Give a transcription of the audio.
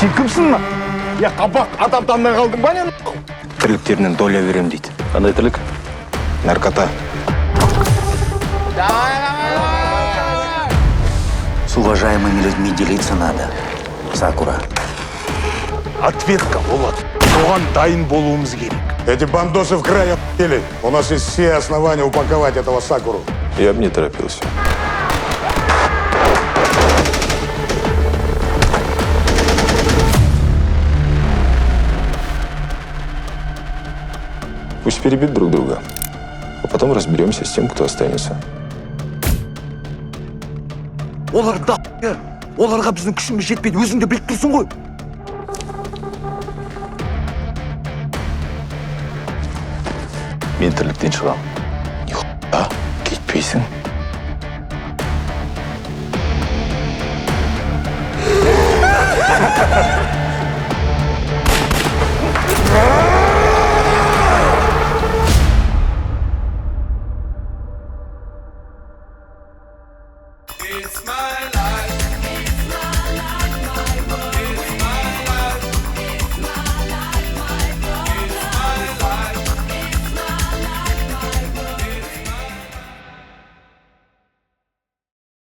Сен кімсің ма? Я қабақ адам танымай қалдың ба не? Тірліктерінен доля берем дейді. Қандай тірлік? Наркота. С уважаемыми людьми делиться надо. Сакура. Ответка болады. Оған дайын болуымыз керек. Эти бандосы в край охуели. У нас есть все основания упаковать этого Сакуру. Я бы не торопился. Пусть перебьют друг друга, а потом разберемся с тем, кто останется. Олар да оларға біздің күшіміз жетпейді, өзің де біліп тұрсың ғой. Мен тірліктен шығам. Нихуя, кетпейсің. It's my